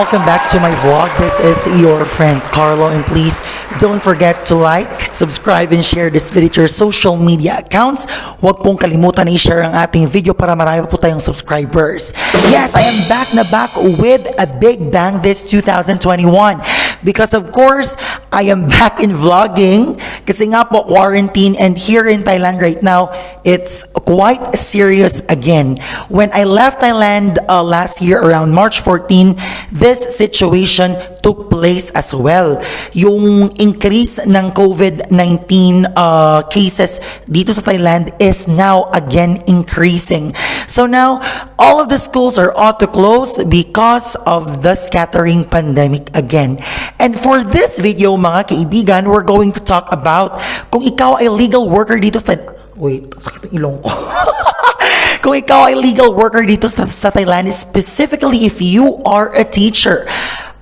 welcome back to my vlog. This is your friend Carlo, and please don't forget to like, subscribe, and share this video to your social media accounts. Huwag pong kalimutan na i-share ang ating video para marami po tayong subscribers. Yes, I am back with a big bang this 2021 because of course, I am back in vlogging kasi nga po quarantine, and here in Thailand right now, it's quite serious again. When I left Thailand last year around March 14, this situation took place as well. Yung increase ng COVID-19 cases dito sa Thailand is now again increasing. So now, all of the schools are auto close because of the scattering pandemic again. And for this video, mga kaibigan, we're going to talk about kung ikaw ay legal worker dito sa... Wait, sakit ang ilong ko. Kung ikaw ay legal worker dito sa Thailand, specifically if you are a teacher,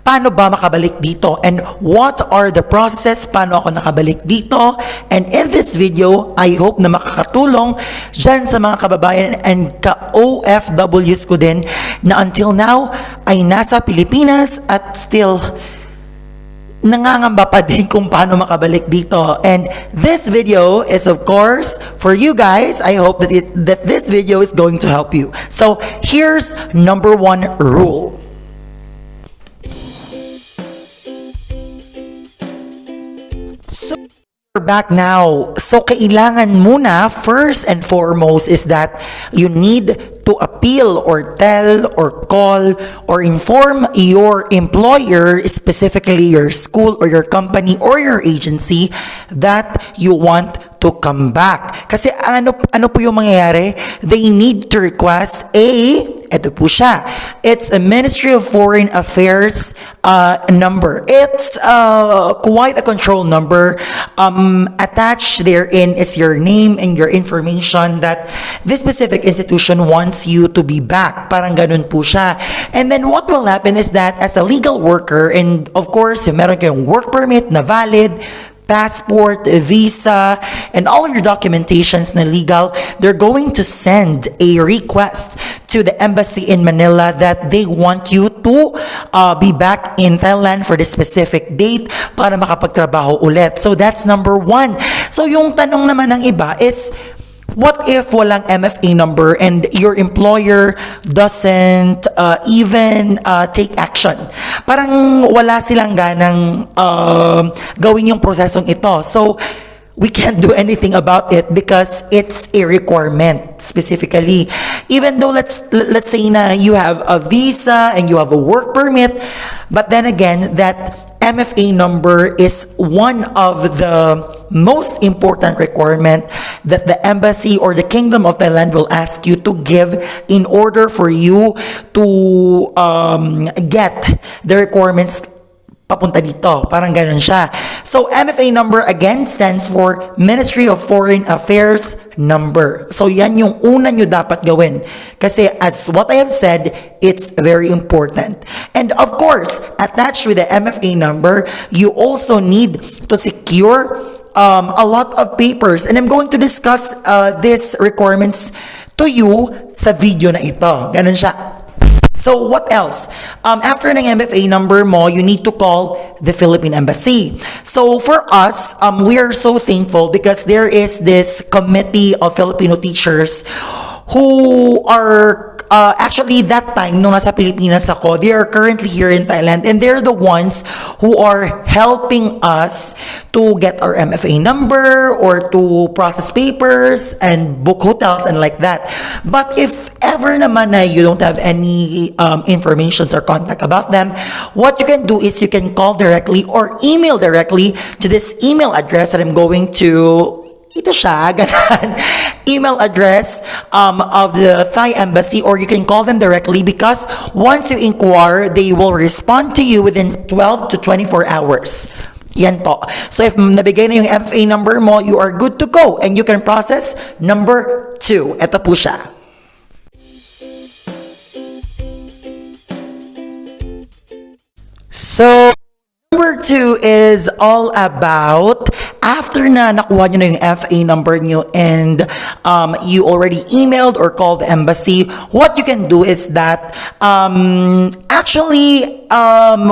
paano ba makabalik dito? And what are the processes? Paano ako nakabalik dito? And in this video, I hope na makakatulong dyan sa mga kababayan and ka-OFWs ko din na until now ay nasa Pilipinas at still nangangamba pa din kung paano makabalik dito. And this video is of course for you guys. I hope that this video is going to help you. So here's number 1 rule. So we're back now. So kailangan muna first and foremost is that you need to appeal or tell or call or inform your employer, specifically your school or your company or your agency, that you want to come back. Kasi ano po yung mangyayari? They need to request ito po siya. It's a Ministry of Foreign Affairs number. It's quite a control number. Attached therein is your name and your information that this specific institution wants you to be back. Parang ganun po siya. And then what will happen is that as a legal worker, and of course, meron kayong work permit na valid, passport, visa, and all of your documentations na legal, they're going to send a request to the embassy in Manila that they want you to be back in Thailand for the specific date para makapagtrabaho ulit. So that's number 1. So yung tanong naman ng iba is, what if walang MFA number and your employer doesn't even take action? Parang wala silang ganang gawin yung prosesong ito. So, we can't do anything about it because it's a requirement specifically. Even though let's say na you have a visa and you have a work permit, but then again, that MFA number is one of the most important requirement that the embassy or the Kingdom of Thailand will ask you to give in order for you to get the requirements papunta dito. Parang ganun siya. So, MFA number again stands for Ministry of Foreign Affairs number. So, yan yung una nyo dapat gawin. Kasi as what I have said, it's very important. And of course, attached with the MFA number, you also need to secure a lot of papers. And I'm going to discuss these requirements to you sa video na ito. Ganun siya. So what else? After ng MFA number mo, you need to call the Philippine Embassy. So for us, we are so thankful because there is this committee of Filipino teachers who are actually that time nung nasa Pilipinas ako, they are currently here in Thailand, and they're the ones who are helping us to get our MFA number or to process papers and book hotels and like that. But if ever naman na you don't have any informations or contact about them, what you can do is you can call directly or email directly to this email address that I'm going to ito siya, ganun, email address of the Thai embassy, or you can call them directly because once you inquire, they will respond to you within 12 to 24 hours. Yan po. So if nabigay na yung FA number mo, you are good to go and you can process number 2. Ito po siya. So Number 2 is all about after na nakuha nyo na yung FA number nyo and you already emailed or called the embassy, what you can do is that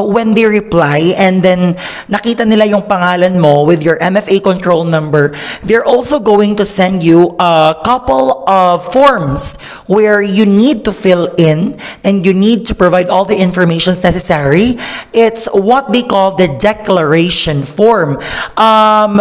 when they reply and then nakita nila yung pangalan mo with your MFA control number, they're also going to send you a couple of forms where you need to fill in and you need to provide all the information necessary. It's what they call the declaration form.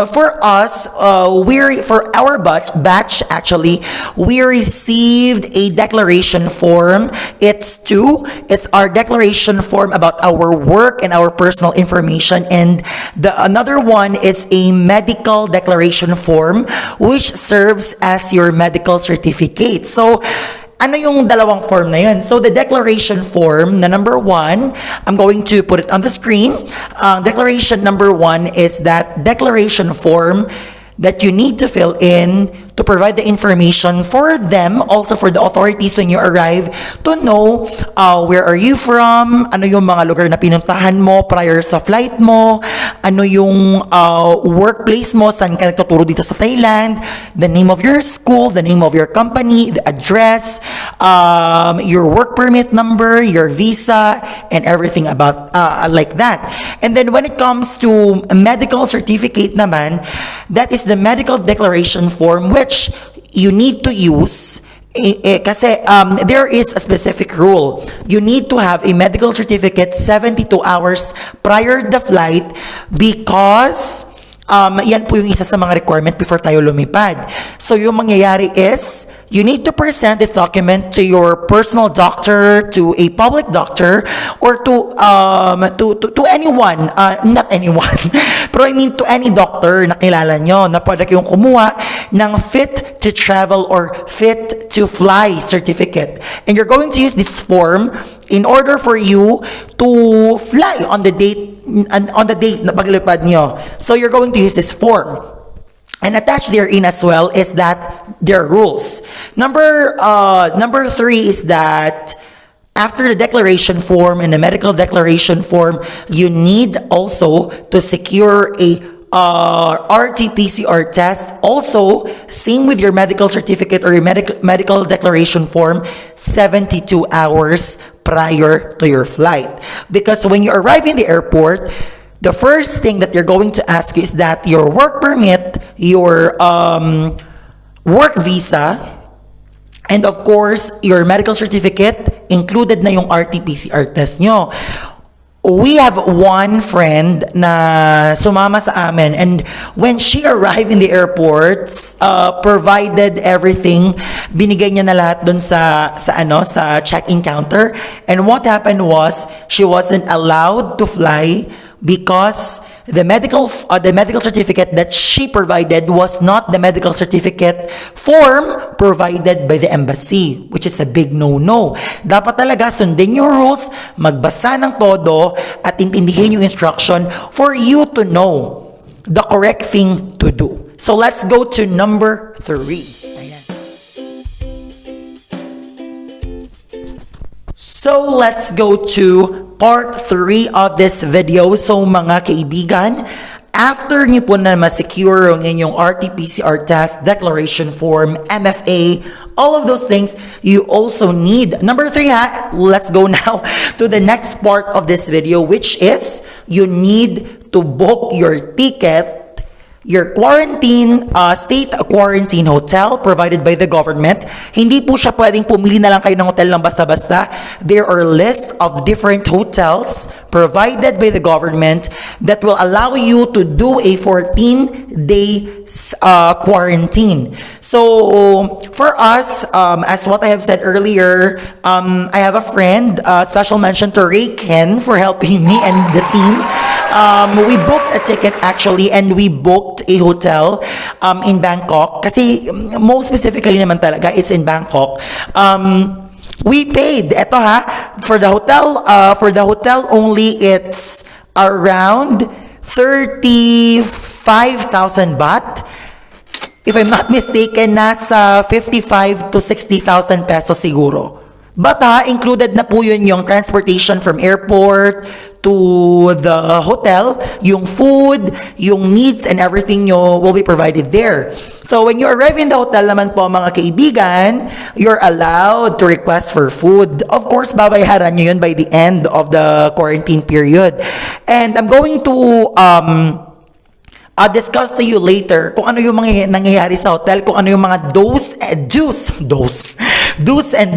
For us, for our batch actually, we received a declaration form. It's our declaration form about our work and our personal information, and another one is a medical declaration form which serves as your medical certificate. So ano yung dalawang form na yun? So the declaration form na number 1, I'm going to put it on the screen. Declaration number 1 is that declaration form that you need to fill in to provide the information for them, also for the authorities when you arrive, to know where are you from, ano yung mga lugar na pinuntahan mo prior sa flight mo, ano yung workplace mo, saan ka nagtuturo dito sa Thailand, the name of your school, the name of your company, the address, your work permit number, your visa, and everything about like that. And then when it comes to a medical certificate naman, that is the medical declaration form which you need to use kasi there is a specific rule. You need to have a medical certificate 72 hours prior to the flight because yan po yung isa sa mga requirement before tayo lumipad. So yung mangyayari is you need to present this document to your personal doctor, to a public doctor, or to anyone, not anyone, pero I mean to any doctor na kilala nyo na pwede kayong kumuha ng fit to travel or fit to fly certificate. And you're going to use this form in order for you to fly on the date na paglipad nyo. So you're going to use this form. And attached therein as well is that their rules. Number 3 is that after the declaration form and the medical declaration form, you need also to secure a RT-PCR test. Also, same with your medical certificate or your medical declaration form, 72 hours prior to your flight. Because when you arrive in the airport, the first thing that they're going to ask you is that your work permit, your work visa, and of course, your medical certificate, included na yung RT-PCR test nyo. We have one friend na sumama sa amin, and when she arrived in the airport, provided everything, binigay niya na lahat dun sa check-in counter. And what happened was she wasn't allowed to fly because the medical certificate that she provided was not the medical certificate form provided by the embassy, which is a big no-no. Dapat talaga sundin yung rules, magbasa ng todo, at intindihin yung instruction for you to know the correct thing to do. So let's go to number 3. So let's go to part 3 of this video. So mga kaibigan, after nyo po na ma-secure ang inyong RT-PCR test, declaration form, MFA, all of those things, you also need, number 3 let's go now to the next part of this video, which is you need to book your ticket, your quarantine, state quarantine hotel provided by the government. Hindi po siya pwedeng pumili na lang kayo ng hotel lang basta-basta. There are list of different hotels provided by the government that will allow you to do a 14-day quarantine. So for us, as what I have said earlier, I have a friend, special mention to Ray Ken for helping me and the team. We booked a ticket actually, and we booked a hotel in Bangkok. Kasi most specifically naman talaga, it's in Bangkok. We paid, for the hotel only, it's around 35,000 baht. If I'm not mistaken, nasa 55 to 60,000 pesos siguro. But included na po yun yung transportation from airport to the hotel, yung food, yung needs and everything nyo will be provided there. So when you arrive in the hotel naman po mga kaibigan, you're allowed to request for food. Of course, babayaran nyo yun by the end of the quarantine period. And I'm going to I'll discuss to you later kung ano yung mga nangyayari sa hotel, kung ano yung mga do's and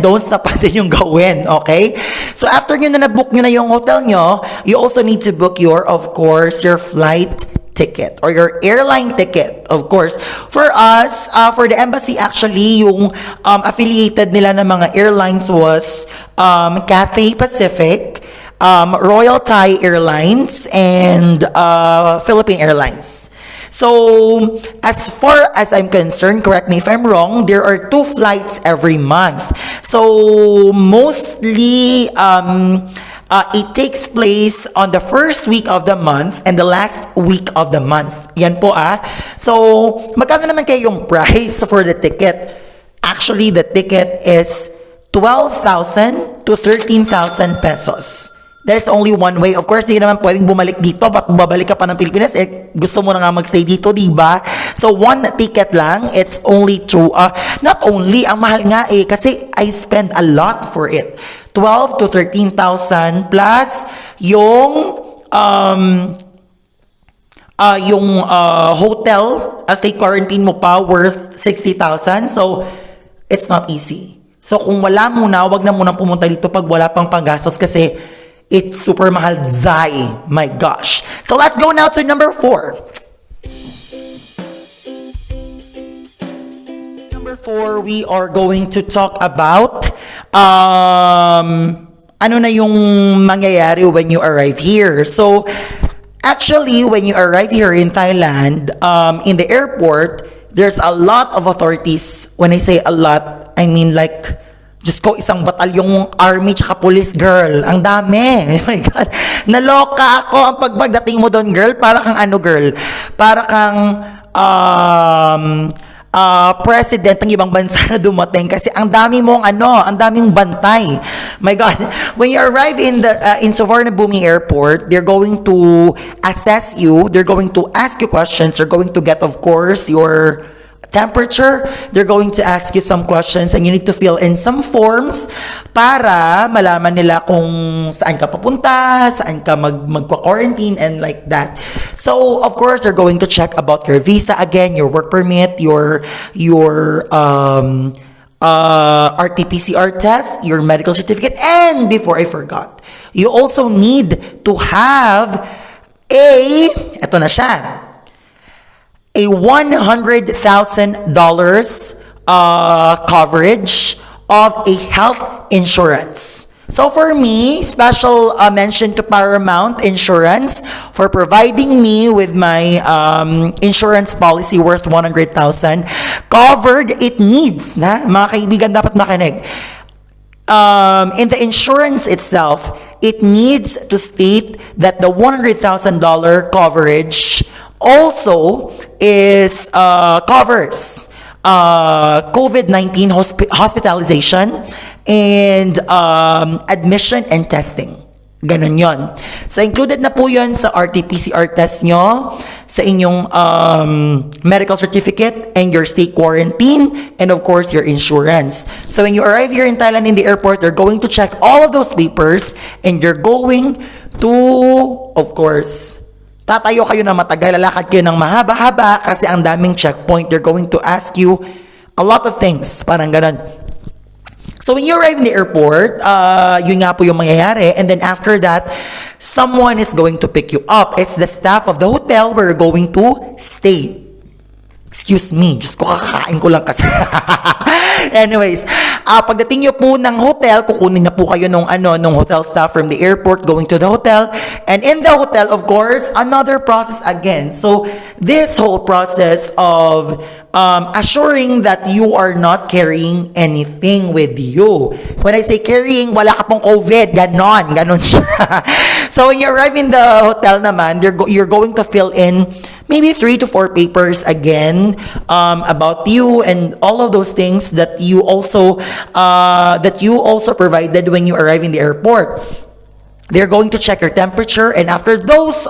don'ts na pwede yung gawin, okay? So after nyo na nabook nyo na yung hotel nyo, you also need to book of course, your flight ticket or your airline ticket, of course. For us, for the embassy actually, yung affiliated nila ng mga airlines was Cathay Pacific, Royal Thai Airlines, and Philippine Airlines. So, as far as I'm concerned, correct me if I'm wrong, there are 2 flights every month. So, mostly, it takes place on the first week of the month and the last week of the month. Yan po So, magkano naman kayo yung price for the ticket? Actually, the ticket is 12,000 to 13,000 pesos. There's only one way. Of course, di naman pwedeng bumalik dito. Ba't babalik ka pa ng Pilipinas? Gusto mo na nga magstay dito, di ba? So, one ticket lang. It's only true. Not only, ang mahal nga kasi I spend a lot for it. 12 to 13,000 plus yung hotel, stay quarantine mo pa worth 60,000. So, it's not easy. So, kung wala muna, wag na munang pumunta dito pag wala pang panggastos kasi it's super mahal, zai. My gosh. So let's go now to number 4. Number 4, we are going to talk about ano na yung mangyayari when you arrive here. So actually, when you arrive here in Thailand, in the airport, there's a lot of authorities. When I say a lot, I mean like Diyos ko, isang batalyong army tsaka police, girl. Ang dami. Oh my God. Naloka ako ang pagdating mo doon, girl. Para kang girl? Para kang president ng ibang bansa na dumating kasi ang dami mong ang daming bantay. My God. When you arrive in Suvarnabhumi Airport, they're going to assess you. They're going to ask you questions. They're going to get, of course, your temperature. They're going to ask you some questions and you need to fill in some forms para malaman nila kung saan ka papunta, saan ka magka-quarantine and like that. So, of course, they're going to check about your visa again, your work permit, your RT-PCR test, your medical certificate, and before I forgot, you also need to have eto na siya, a $100,000 coverage of a health insurance. So for me, special mention to Paramount Insurance for providing me with my insurance policy worth 100,000. Covered, it needs, mga kaibigan dapat makinig. In the insurance itself, it needs to state that the $100,000 coverage also is covers COVID-19 hospitalization and admission and testing. Ganun yon. So, included na po yun sa RT-PCR test nyo, sa inyong medical certificate, and your stay quarantine, and of course, your insurance. So, when you arrive here in Thailand in the airport, they're going to check all of those papers, and you're going to, of course, tatayo kayo na matagal, lalakad kayo ng mahaba-haba kasi ang daming checkpoint. They're going to ask you a lot of things. Parang ganun. So when you arrive in the airport, yun nga po yung mangyayari. And then after that, someone is going to pick you up. It's the staff of the hotel where you're going to stay. Excuse me, Diyos ko, kakakain ko lang kasi. Anyways, pagdating nyo po ng hotel, kukunin na po kayo nung hotel staff from the airport going to the hotel. And in the hotel, of course, another process again. So, this whole process of assuring that you are not carrying anything with you. When I say carrying, wala ka pong COVID, ganon siya. So, when you arrive in the hotel naman, you're going to fill in maybe 3 to 4 papers again, about you and all of those things that you also provided when you arrive in the airport. They're going to check your temperature, and after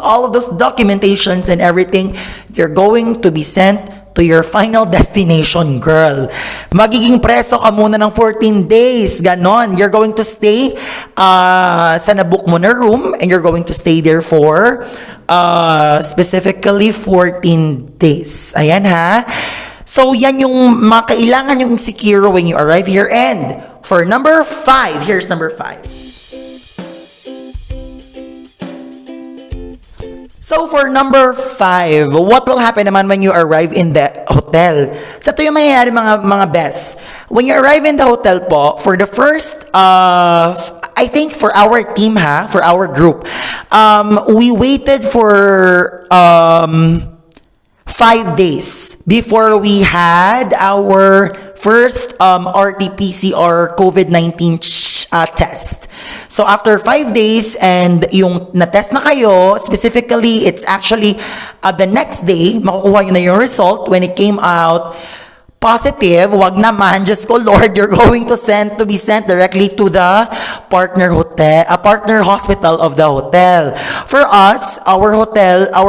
all of those documentations and everything, you're going to be sent to your final destination, girl. Magiging preso ka muna ng 14 days, ganon. You're going to stay sa nabook mo na room, and you're going to stay there for specifically 14 days. Ayan ha. So yan yung makailangan yung secure when you arrive here. And for number 5, here's number 5. So for number 5, what will happen naman when you arrive in the hotel? So ito yung mangyayari mga best. When you arrive in the hotel po, for the first, I think for our team for our group, we waited for 5 days before we had our first RT-PCR COVID-19 test. So after 5 days and yung na-test na kayo, specifically, it's actually the next day, makukuha nyo na yung result. When it came out positive, wag naman, just ko Lord, you're going to be sent directly to the partner hospital of the hotel. For us, our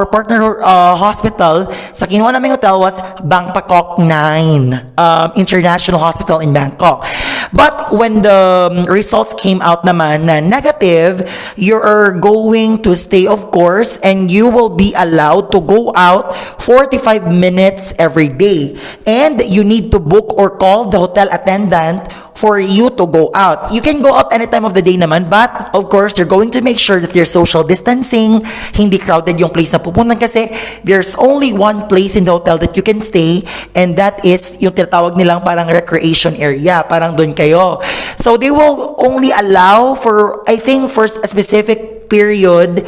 partner hospital, sa kinuha namin hotel was Bangkok 9 International Hospital in Bangkok. But when the results came out naman na negative, you're going to stay, of course, and you will be allowed to go out 45 minutes every day. And you need to book or call the hotel attendant for you to go out. You can go out any time of the day naman, but of course, you're going to make sure that you're social distancing, hindi crowded yung place na pupuntan kasi there's only one place in the hotel that you can stay, and that is yung tinatawag nilang parang recreation area, parang doon kayo. So they will only allow for, I think for a specific period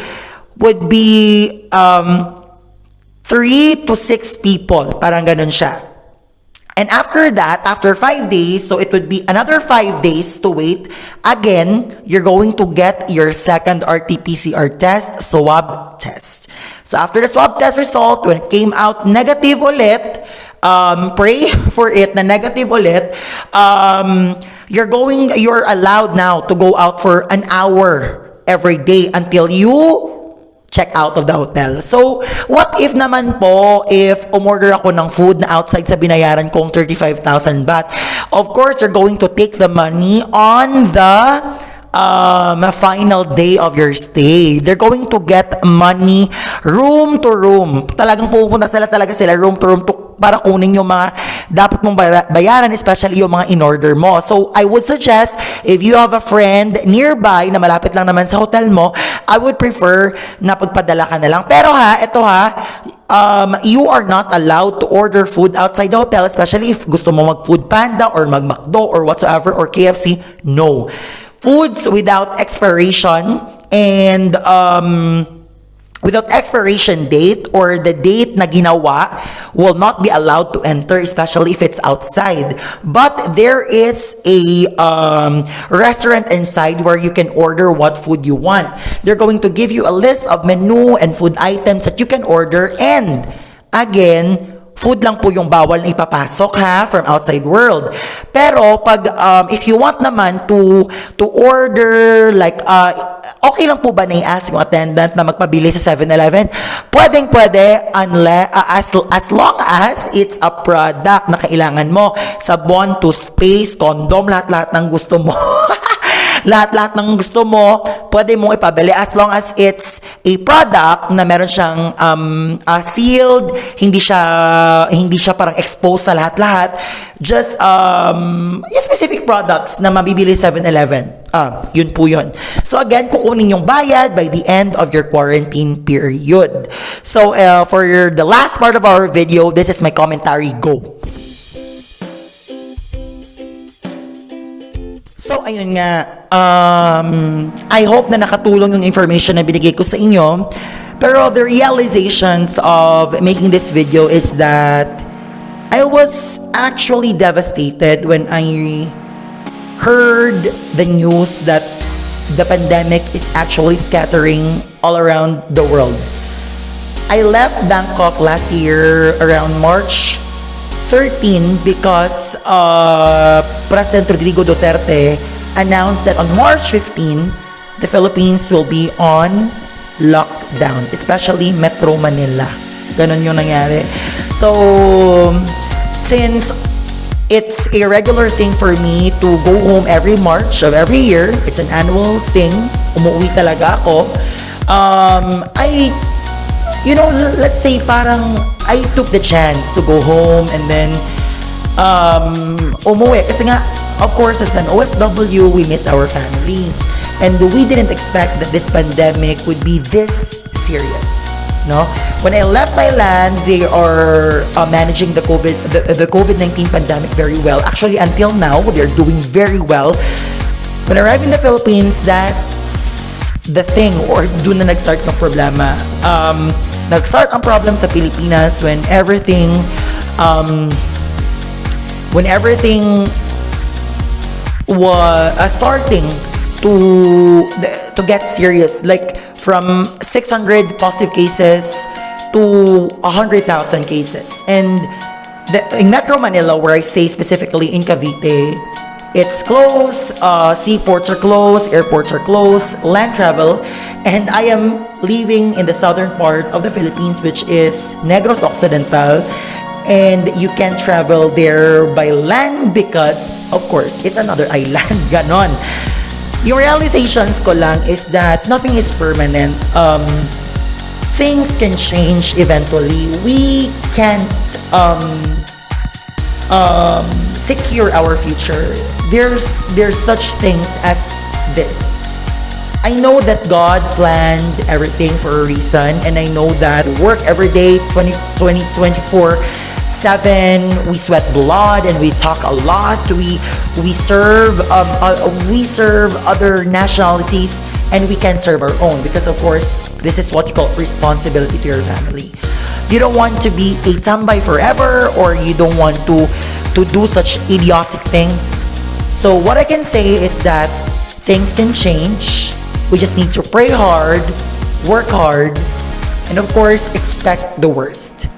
would be 3 to 6 people, parang ganun siya. And after that, after 5 days, so it would be another 5 days to wait. Again, you're going to get your second RT-PCR test, swab test. So after the swab test result, when it came out negative ulit, pray for it na negative ulit, you're allowed now to go out for an hour every day until you check out of the hotel. So, what if naman po, if umorder ako ng food na outside sa binayaran kong 35,000 baht, of course, you're going to take the money on the final day of your stay. They're going to get money room to room. Talagang pupunta sila room to room para kunin yung mga dapat mong bayaran, especially yung mga in-order mo. So, I would suggest, if you have a friend nearby na malapit lang naman sa hotel mo, I would prefer na pagpadala ka na lang. Pero you are not allowed to order food outside the hotel, especially if gusto mo mag-Food Panda or mag-McDo or whatsoever or KFC. No. Foods without expiration and without expiration date or the date na ginawa will not be allowed to enter, especially if it's outside. But there is a restaurant inside where you can order what food you want. They're going to give you a list of menu and food items that you can order, and again, food lang po yung bawal na ipapasok from outside world. Pero pag if you want naman to order like okay lang po ba na i-ask yung attendant na magpabili sa 7-Eleven? Pwede as long as it's a product na kailangan mo. Sabon, toothpaste, condom, lahat-lahat ng gusto mo. Lahat-lahat ng gusto mo, pwede mong ipabili as long as it's a product na meron siyang sealed, hindi siya parang exposed sa lahat-lahat. Just yung specific products na mabibili 7-Eleven. Yun po yun. So again, kukunin yung bayad by the end of your quarantine period. So for the last part of our video, this is my commentary. Go! So, ayun nga, I hope na nakatulong yung information na binigay ko sa inyo. Pero the realizations of making this video is that I was actually devastated when I heard the news that the pandemic is actually scattering all around the world. I left Bangkok last year around March 13 because President Rodrigo Duterte announced that on March 15, the Philippines will be on lockdown, especially Metro Manila. Ganon yung nangyari. So, since it's a regular thing for me to go home every March of every year, it's an annual thing, umuwi talaga ako, let's say parang I took the chance to go home and then umuwi. Kasi nga, of course, as an OFW, we miss our family. And we didn't expect that this pandemic would be this serious. No? When I left Thailand, they are managing the COVID-19 pandemic very well. Actually, until now, they're doing very well. When I arrived in the Philippines, that's the thing, or doon na nag-start ng problema. Nag-start ang problem sa Pilipinas when everything was starting to get serious, like from 600 positive cases to 100,000 cases. And in Metro Manila, where I stay specifically in Cavite, it's closed, seaports are closed, airports are closed, land travel, and I am living in the southern part of the Philippines, which is Negros Occidental, and you can't travel there by land because, of course, it's another island. Ganon. Yung realizations ko lang is that nothing is permanent. Things can change eventually. We can't secure our future. There's such things as this. I know that God planned everything for a reason, and I know that we work every day, 24/7. We sweat blood and we talk a lot. We serve other nationalities, and we can serve our own because, of course, this is what you call responsibility to your family. You don't want to be a tambay forever, or you don't want to do such idiotic things. So what I can say is that things can change. We just need to pray hard, work hard, and of course, expect the worst.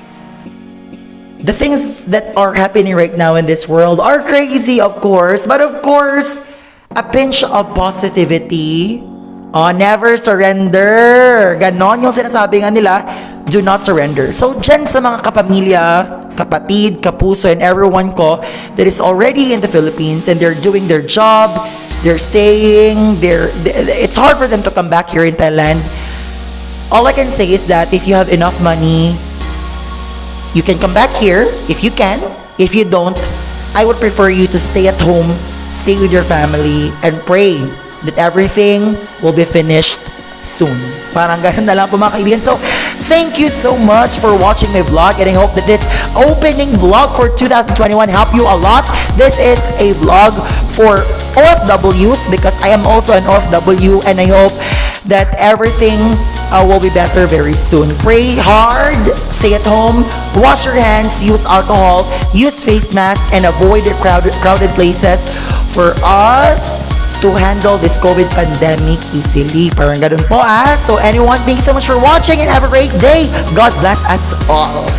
The things that are happening right now in this world are crazy, of course, but of course, a pinch of positivity. Never surrender. Ganon yung sinasabi nga nila, do not surrender. So, dyan sa mga kapamilya, kapatid, kapuso, and everyone ko that is already in the Philippines and they're doing their job, they're staying, it's hard for them to come back here in Thailand. All I can say is that if you have enough money, you can come back here if you can. If you don't, I would prefer you to stay at home, stay with your family, and pray that everything will be finished soon. Parang ganun na lang po mga kaibigan. So, thank you so much for watching my vlog, and I hope that this opening vlog for 2021 helped you a lot. This is a vlog for OFWs because I am also an OFW, and I hope that everything will be better very soon. Pray hard, stay at home, wash your hands, use alcohol, use face mask, and avoid the crowded places for us to handle this COVID pandemic easily. Parang ganun po. So anyone, thank you so much for watching and have a great day. God bless us all.